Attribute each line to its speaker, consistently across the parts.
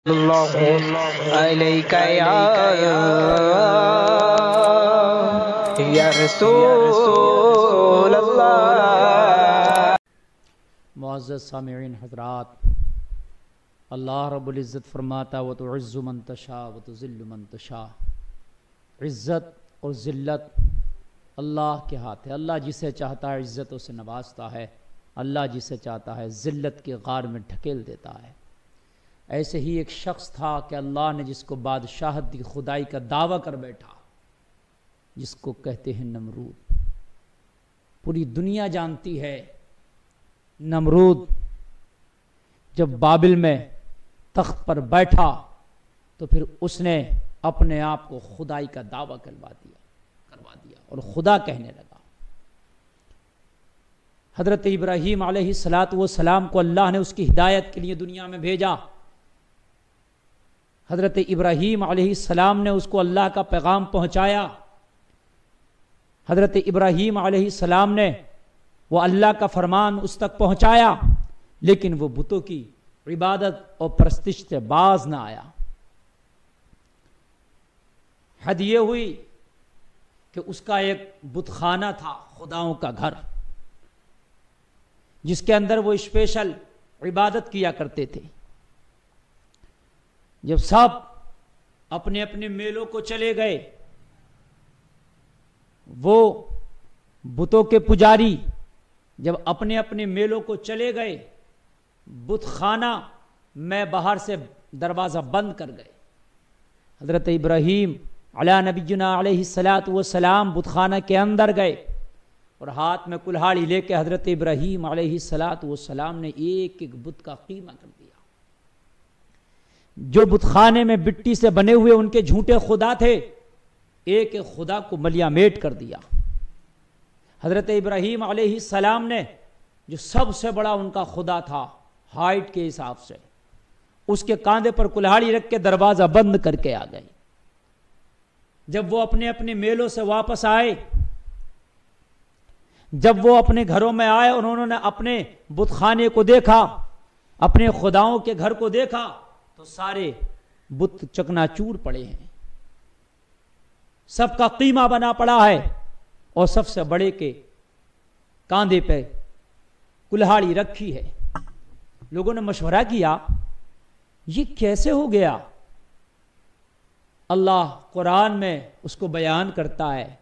Speaker 1: اللہ علیکہ یا رسول اللہ۔
Speaker 2: معزز سامعین حضرات، اللہ رب العزت فرماتا وَتُعِزُّ مَن تَشَاءُ وَتُذِلُّ مَن تَشَاءُ۔ عزت اور ذلت اللہ کے ہاتھ ہے۔ اللہ جسے چاہتا ہے عزتوں سے نوازتا ہے، اللہ جسے چاہتا ہے ذلت کے غار میں ڈھکیل دیتا ہے۔ ایسے ہی ایک شخص تھا کہ اللہ نے جس کو بادشاہت دی، خدائی کا دعویٰ کر بیٹھا، جس کو کہتے ہیں نمرود۔ پوری دنیا جانتی ہے نمرود جب بابل میں تخت پر بیٹھا تو پھر اس نے اپنے آپ کو خدائی کا دعویٰ کروا دیا اور خدا کہنے لگا۔ حضرت ابراہیم علیہ السلام کو اللہ نے اس کی ہدایت کے لیے دنیا میں بھیجا۔ حضرت ابراہیم علیہ السلام نے اس کو اللہ کا پیغام پہنچایا۔ حضرت ابراہیم علیہ السلام نے وہ اللہ کا فرمان اس تک پہنچایا، لیکن وہ بتوں کی عبادت اور پرستش سے باز نہ آیا۔ حد یہ ہوئی کہ اس کا ایک بت خانہ تھا، خداؤں کا گھر، جس کے اندر وہ اسپیشل عبادت کیا کرتے تھے۔ جب سب اپنے اپنے میلوں کو چلے گئے، وہ بتوں کے پجاری جب اپنے اپنے میلوں کو چلے گئے، بت خانہ میں باہر سے دروازہ بند کر گئے۔ حضرت ابراہیم علیہ نبینا علیہ السلام بت خانہ کے اندر گئے اور ہاتھ میں کلہاڑی لے کے حضرت ابراہیم علیہ السلام نے ایک ایک بت کا قیمہ کر دیا۔ جو بت خانے میں مٹی سے بنے ہوئے ان کے جھوٹے خدا تھے، ایک ایک خدا کو ملیا میٹ کر دیا۔ حضرت ابراہیم علیہ السلام نے جو سب سے بڑا ان کا خدا تھا ہائٹ کے حساب سے، اس کے کاندھے پر کلہاڑی رکھ کے دروازہ بند کر کے آ گئے۔ جب وہ اپنے اپنے میلوں سے واپس آئے، جب وہ اپنے گھروں میں آئے اور انہوں نے اپنے بت خانے کو دیکھا، اپنے خداؤں کے گھر کو دیکھا، تو سارے بت چکنا چور پڑے ہیں، سب کا قیمہ بنا پڑا ہے، اور سب سے بڑے کے کاندھے پہ کلہاڑی رکھی ہے۔ لوگوں نے مشورہ کیا یہ کیسے ہو گیا؟ اللہ قرآن میں اس کو بیان کرتا ہے۔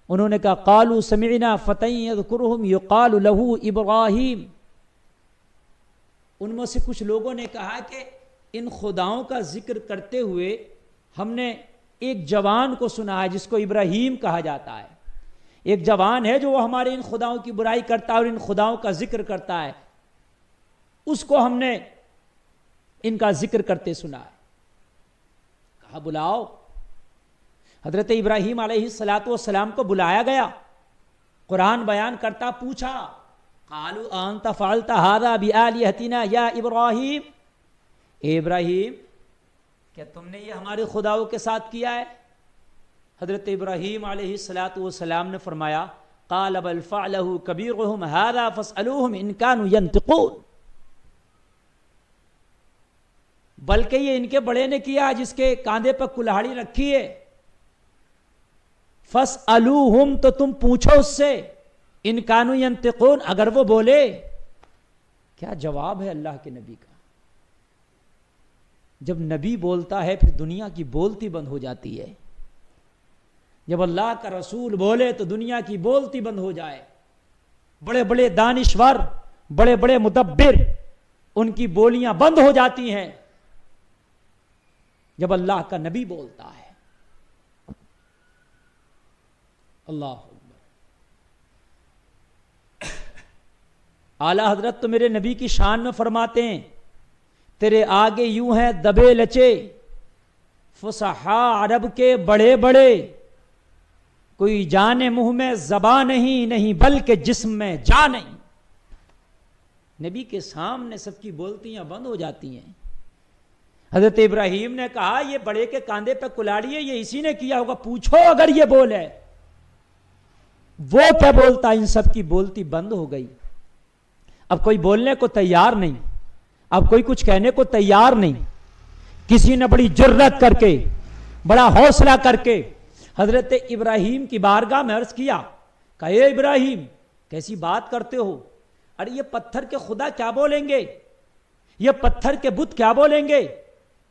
Speaker 2: انہوں نے کہا قالوا سمعنا فتى يذكرهم يقال له ابراہیم۔ ان میں سے کچھ لوگوں نے کہا کہ ان خداؤں کا ذکر کرتے ہوئے ہم نے ایک جوان کو سنا ہے جس کو ابراہیم کہا جاتا ہے۔ ایک جوان ہے جو وہ ہمارے ان خداؤں کی برائی کرتا ہے اور ان خداؤں کا ذکر کرتا ہے، اس کو ہم نے ان کا ذکر کرتے سنا ہے۔ کہا بلاؤ۔ حضرت ابراہیم علیہ السلام کو بلایا گیا۔ قرآن بیان کرتا پوچھا قالوا انت فعلت هذا بآلهتنا یا ابراہیم، اے ابراہیم کیا تم نے یہ ہمارے خداؤں کے ساتھ کیا ہے؟ حضرت ابراہیم علیہ السلام نے فرمایا قال بل فعله كبيرهم هذا فاسألوهم ان كانوا ينطقون، بلکہ یہ ان کے بڑے نے کیا جس کے کاندھے پر کلہاڑی رکھی ہے۔ فاسألوهم تو تم پوچھو اس سے، ان كانوا ينطقون اگر وہ بولے۔ کیا جواب ہے اللہ کے نبی کا؟ جب نبی بولتا ہے پھر دنیا کی بولتی بند ہو جاتی ہے۔ جب اللہ کا رسول بولے تو دنیا کی بولتی بند ہو جائے۔ بڑے بڑے دانشور، بڑے بڑے مدبر، ان کی بولیاں بند ہو جاتی ہیں جب اللہ کا نبی بولتا ہے۔ اللہ اکبر۔ اعلی حضرت تو میرے نبی کی شان میں فرماتے ہیں تیرے آگے یوں ہیں دبے لچے فصحاء عرب کے بڑے بڑے، کوئی جانے منہ میں زبان نہیں بلکہ جسم میں جان نہیں۔ نبی کے سامنے سب کی بولتیاں بند ہو جاتی ہیں۔ حضرت ابراہیم نے کہا یہ بڑے کے کاندھے پہ کلاڑی ہے، یہ اسی نے کیا ہوگا، پوچھو اگر یہ بولے۔ وہ کیا بولتا، ان سب کی بولتی بند ہو گئی۔ اب کوئی بولنے کو تیار نہیں، اب کوئی کچھ کہنے کو تیار نہیں۔ کسی نے بڑی جرت کر کے، بڑا حوصلہ کر کے حضرت ابراہیم کی بارگاہ میں عرض کیا کہ اے ابراہیم کیسی بات کرتے ہو، ارے یہ پتھر کے خدا کیا بولیں گے، یہ پتھر کے بت کیا بولیں گے،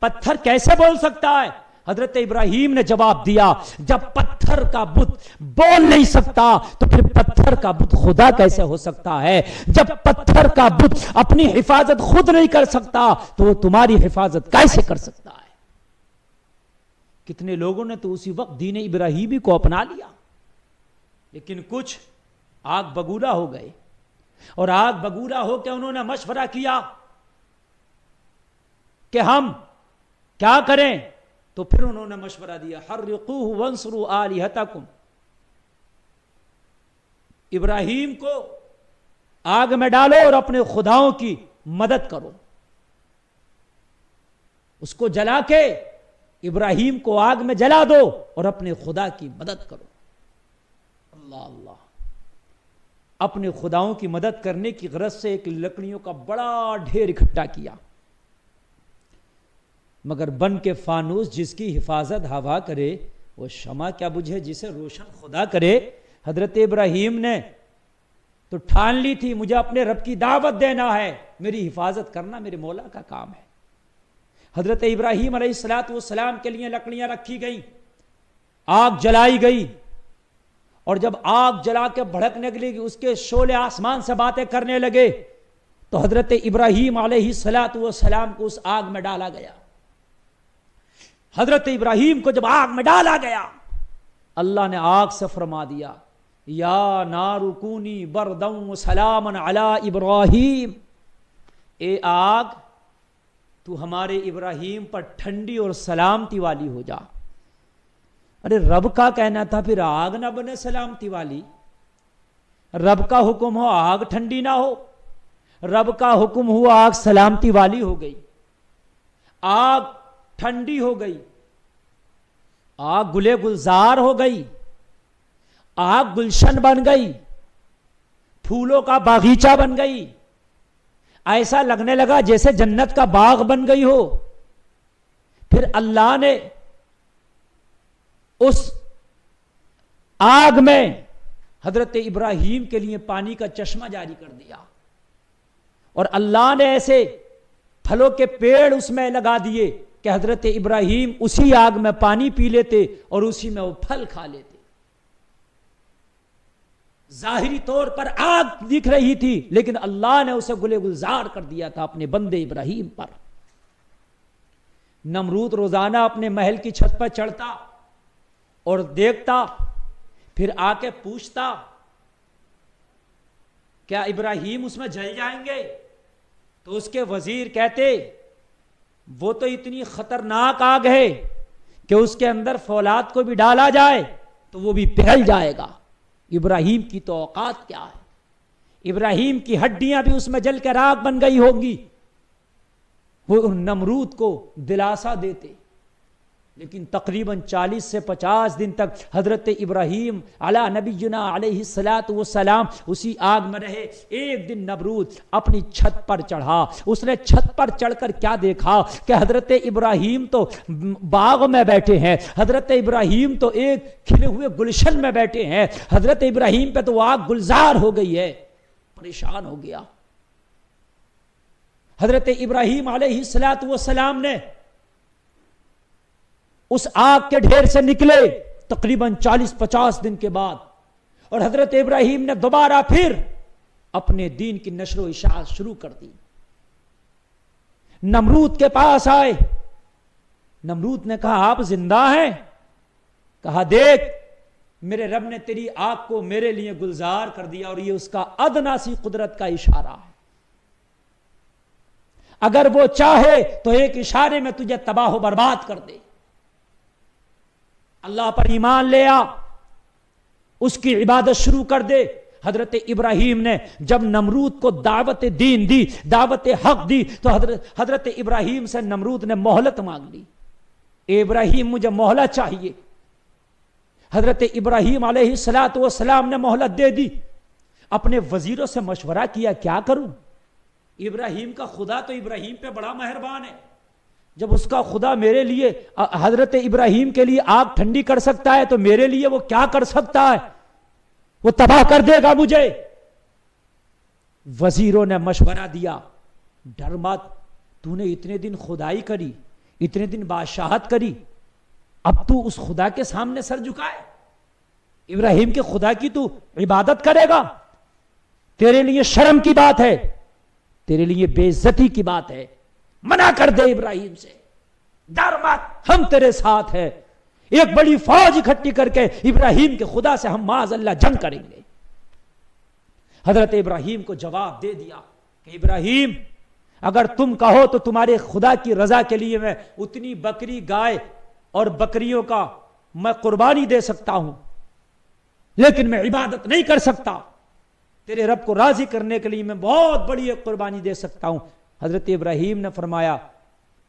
Speaker 2: پتھر کیسے بول سکتا ہے؟ حضرت ابراہیم نے جواب دیا جب پتھر کا بت بول نہیں سکتا تو پھر پتھر کا بت خدا کیسے ہو سکتا ہے؟ جب پتھر کا بت اپنی حفاظت خود نہیں کر سکتا تو وہ تمہاری حفاظت کیسے کر سکتا ہے؟ کتنے لوگوں نے تو اسی وقت دین ابراہیمی کو اپنا لیا، لیکن کچھ آگ بگولا ہو گئے، اور آگ بگولا ہو کے انہوں نے مشورہ کیا کہ ہم کیا کریں، تو پھر انہوں نے مشورہ دیا حرقوہ وانصروا آلہتکم، ابراہیم کو آگ میں ڈالو اور اپنے خداؤں کی مدد کرو، اس کو جلا کے ابراہیم کو آگ میں جلا دو اور اپنے خدا کی مدد کرو۔ اللہ اللہ، اپنے خداؤں کی مدد کرنے کی غرض سے ایک لکڑیوں کا بڑا ڈھیر اکٹھا کیا، مگر بن کے فانوس جس کی حفاظت ہوا کرے وہ شمع کیا بجھے جسے روشن خدا کرے۔ حضرت ابراہیم نے تو ٹھان لی تھی مجھے اپنے رب کی دعوت دینا ہے، میری حفاظت کرنا میرے مولا کا کام ہے۔ حضرت ابراہیم علیہ السلام کے لیے لکڑیاں رکھی گئیں، آگ جلائی گئی، اور جب آگ جلا کے بھڑکنے لگی اس کے شعلے آسمان سے باتیں کرنے لگے تو حضرت ابراہیم علیہ السلام کو اس آگ میں ڈالا گیا۔ حضرت ابراہیم کو جب آگ میں ڈالا گیا اللہ نے آگ سے فرما دیا یا نار کونی بردا وسلاما علی ابراہیم، اے آگ تو ہمارے ابراہیم پر ٹھنڈی اور سلامتی والی ہو جا۔ ارے رب کا کہنا تھا پھر آگ نہ بنے سلامتی والی، رب کا حکم ہو آگ ٹھنڈی نہ ہو، رب کا حکم ہوا آگ سلامتی والی ہو گئی، آگ ٹھنڈی ہو گئی، آگ گلے گلزار ہو گئی، آگ گلشن بن گئی، پھولوں کا باغیچہ بن گئی، ایسا لگنے لگا جیسے جنت کا باغ بن گئی ہو۔ پھر اللہ نے اس آگ میں حضرت ابراہیم کے لیے پانی کا چشمہ جاری کر دیا، اور اللہ نے ایسے پھلوں کے پیڑ اس میں لگا دیے کہ حضرت ابراہیم اسی آگ میں پانی پی لیتے اور اسی میں وہ پھل کھا لیتے۔ ظاہری طور پر آگ دکھ رہی تھی لیکن اللہ نے اسے گلے گلزار کر دیا تھا اپنے بندے ابراہیم پر۔ نمرود روزانہ اپنے محل کی چھت پر چڑھتا اور دیکھتا، پھر آ کے پوچھتا کیا ابراہیم اس میں جل جائیں گے؟ تو اس کے وزیر کہتے وہ تو اتنی خطرناک آگ ہے کہ اس کے اندر فولاد کو بھی ڈالا جائے تو وہ بھی پگھل جائے گا۔ ابراہیم کی تو اوقات کیا ہے، ابراہیم کی ہڈیاں بھی اس میں جل کے راکھ بن گئی ہوں گی۔ وہ نمرود کو دلاسا دیتے، لیکن تقریباً 40 سے 50 دن تک حضرت ابراہیم علی نبینا علیہ السلام اسی آگ میں رہے۔ ایک دن نمرود اپنی چھت پر چڑھا، اس نے چھت پر چڑھ کر کیا دیکھا کہ حضرت ابراہیم تو باغ میں بیٹھے ہیں، حضرت ابراہیم تو ایک کھلے ہوئے گلشن میں بیٹھے ہیں، حضرت ابراہیم پہ تو وہ آگ گلزار ہو گئی ہے۔ پریشان ہو گیا۔ حضرت ابراہیم علیہ السلام نے اس آگ کے ڈھیر سے نکلے تقریباً 40-50 دن کے بعد، اور حضرت ابراہیم نے دوبارہ پھر اپنے دین کی نشر و اشاعت شروع کر دی۔ نمرود کے پاس آئے، نمرود نے کہا آپ زندہ ہیں؟ کہا دیکھ میرے رب نے تیری آگ کو میرے لیے گلزار کر دیا، اور یہ اس کا ادنا سی قدرت کا اشارہ ہے، اگر وہ چاہے تو ایک اشارے میں تجھے تباہ و برباد کر دے۔ اللہ پر ایمان لے آ، اس کی عبادت شروع کر دے۔ حضرت ابراہیم نے جب نمرود کو دعوت دین دی، دعوت حق دی، تو حضرت ابراہیم سے نمرود نے مہلت مانگ لی، اے ابراہیم مجھے مہلت چاہیے۔ حضرت ابراہیم علیہ السلام نے مہلت دے دی۔ اپنے وزیروں سے مشورہ کیا کیا کروں؟ ابراہیم کا خدا تو ابراہیم پہ بڑا مہربان ہے، جب اس کا خدا میرے لیے حضرت ابراہیم کے لیے آگ ٹھنڈی کر سکتا ہے تو میرے لیے وہ کیا کر سکتا ہے؟ وہ تباہ کر دے گا مجھے۔ وزیروں نے مشورہ دیا، ڈر مت، تو نے اتنے دن خدائی کری، اتنے دن بادشاہت کری، اب تو اس خدا کے سامنے سر جھکائے، ابراہیم کے خدا کی تو عبادت کرے گا؟ تیرے لیے شرم کی بات ہے، تیرے لیے بے عزتی کی بات ہے، منع کر دے ابراہیم سے، ڈر مت، ہم تیرے ساتھ ہیں۔ ایک بڑی فوج اکٹھی کر کے ابراہیم کے خدا سے ہم معاذ اللہ جنگ کریں گے۔ حضرت ابراہیم کو جواب دے دیا کہ ابراہیم، اگر تم کہو تو تمہارے خدا کی رضا کے لیے میں اتنی بکری، گائے اور بکریوں کا میں قربانی دے سکتا ہوں، لیکن میں عبادت نہیں کر سکتا۔ تیرے رب کو راضی کرنے کے لیے میں بہت بڑی ایک قربانی دے سکتا ہوں۔ حضرت ابراہیم نے فرمایا،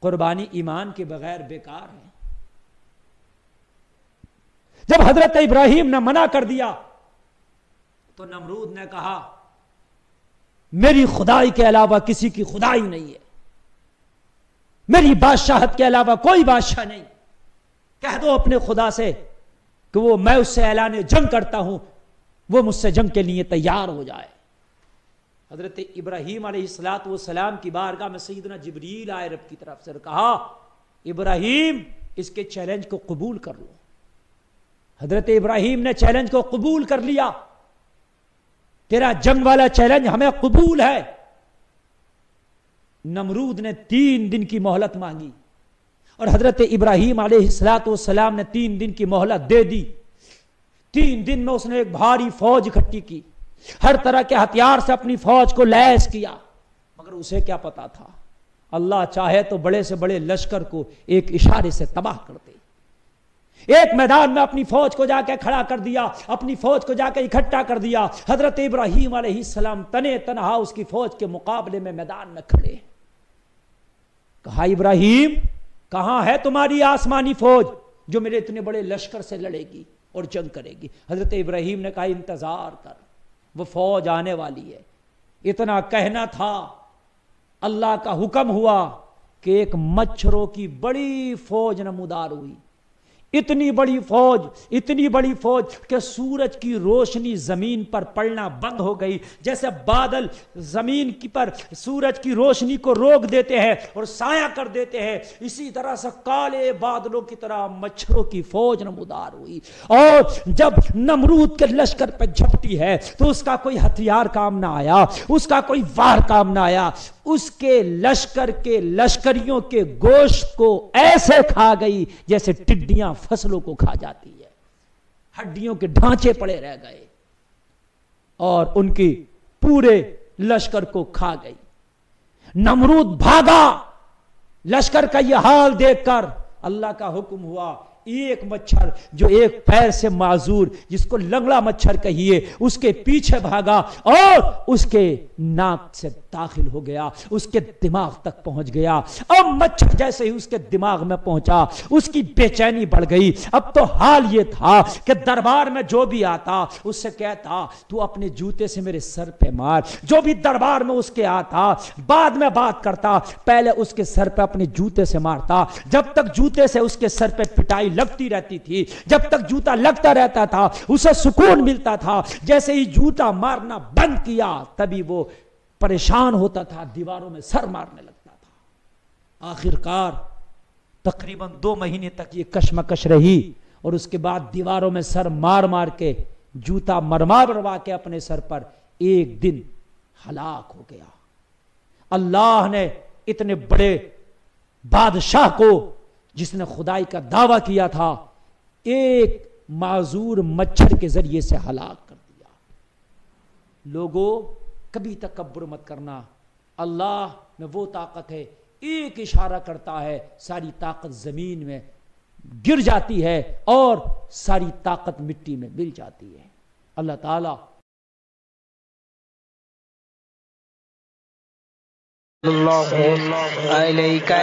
Speaker 2: قربانی ایمان کے بغیر بیکار ہے۔ جب حضرت ابراہیم نے منع کر دیا تو نمرود نے کہا، میری خدائی کے علاوہ کسی کی خدائی نہیں ہے، میری بادشاہت کے علاوہ کوئی بادشاہ نہیں، کہہ دو اپنے خدا سے کہ وہ، میں اس سے اعلان جنگ کرتا ہوں، وہ مجھ سے جنگ کے لیے تیار ہو جائے۔ حضرت ابراہیم علیہ السلام کی بارگاہ میں سیدنا جبریل آئے رب کی طرف سے، کہا ابراہیم اس کے چیلنج کو قبول کر لو۔ حضرت ابراہیم نے چیلنج کو قبول کر لیا، تیرا جنگ والا چیلنج ہمیں قبول ہے۔ نمرود نے 3 دن کی مہلت مانگی اور حضرت ابراہیم علیہ السلام نے 3 دن کی مہلت دے دی۔ 3 دن میں اس نے ایک بھاری فوج اکٹھی کی، ہر طرح کے ہتھیار سے اپنی فوج کو لیس کیا، مگر اسے کیا پتا تھا، اللہ چاہے تو بڑے سے بڑے لشکر کو ایک اشارے سے تباہ کر دے۔ ایک میدان میں اپنی فوج کو جا کے کھڑا کر دیا، اپنی فوج کو جا کے اکٹھا کر دیا۔ حضرت ابراہیم علیہ السلام تنے تنہا اس کی فوج کے مقابلے میں میدان میں کھڑے۔ کہا ابراہیم، کہاں ہے تمہاری آسمانی فوج جو میرے اتنے بڑے لشکر سے لڑے گی اور جنگ کرے گی؟ حضرت ابراہیم نے کہا انتظار کر، وہ فوج آنے والی ہے۔ اتنا کہنا تھا، اللہ کا حکم ہوا کہ ایک مچھروں کی بڑی فوج نمودار ہوئی، اتنی بڑی فوج کہ سورج کی روشنی زمین پر پڑنا بند ہو گئی، جیسے بادل زمین کی پر سورج کی روشنی کو روک دیتے ہیں اور سایہ کر دیتے ہیں، اسی طرح سے کالے بادلوں کی طرح مچھروں کی فوج نمودار ہوئی۔ اور جب نمرود کے لشکر پہ جھپٹی ہے تو اس کا کوئی ہتھیار کام نہ آیا، اس کا کوئی وار کام نہ آیا، اس کے لشکر کے لشکریوں کے گوشت کو ایسے کھا گئی جیسے ٹڈیاں فصلوں کو کھا جاتی ہے، ہڈیوں کے ڈھانچے پڑے رہ گئے اور ان کی پورے لشکر کو کھا گئی۔ نمرود بھاگا، لشکر کا یہ حال دیکھ کر اللہ کا حکم ہوا، ایک مچھر جو ایک پیر سے معذور، جس کو لنگڑا مچھر کہیے، اس کے پیچھے بھاگا اور اس کے ناک سے داخل ہو گیا، اس کے دماغ تک پہنچ گیا۔ اب مچھر جیسے ہی اس کے دماغ میں پہنچا، اس کی بے چینی بڑھ گئی۔ اب تو حال یہ تھا کہ دربار میں جو بھی آتا اس سے کہتا، تو اپنے جوتے سے میرے سر پہ مار۔ جو بھی دربار میں اس کے آتا، بعد میں بات کرتا، پہلے اس کے سر پہ اپنے جوتے سے مارتا۔ جب تک جوتے سے اس کے سر پہ پٹائی لگتی رہتی تھی، جب تک جوتا لگتا رہتا تھا اسے سکون ملتا تھا۔ جیسے ہی جوتا مارنا بند کیا تبھی وہ پریشان ہوتا تھا، دیواروں میں سر مارنے لگتا تھا۔ آخرکار تقریباً 2 مہینے تک یہ کشمکش رہی اور اس کے بعد دیواروں میں سر مار مار کے جوتا مروا کے اپنے سر پر ایک دن ہلاک ہو گیا۔ اللہ نے اتنے بڑے بادشاہ کو، جس نے خدائی کا دعویٰ کیا تھا، ایک معذور مچھر کے ذریعے سے ہلاک کر دیا۔ لوگوں، کبھی تکبر مت کرنا، اللہ میں وہ طاقت ہے، ایک اشارہ کرتا ہے ساری طاقت زمین میں گر جاتی ہے اور ساری طاقت مٹی میں مل جاتی ہے۔ اللہ تعالی
Speaker 1: اللہ علیکہ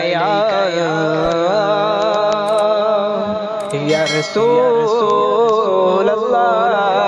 Speaker 1: یا رسول اللہ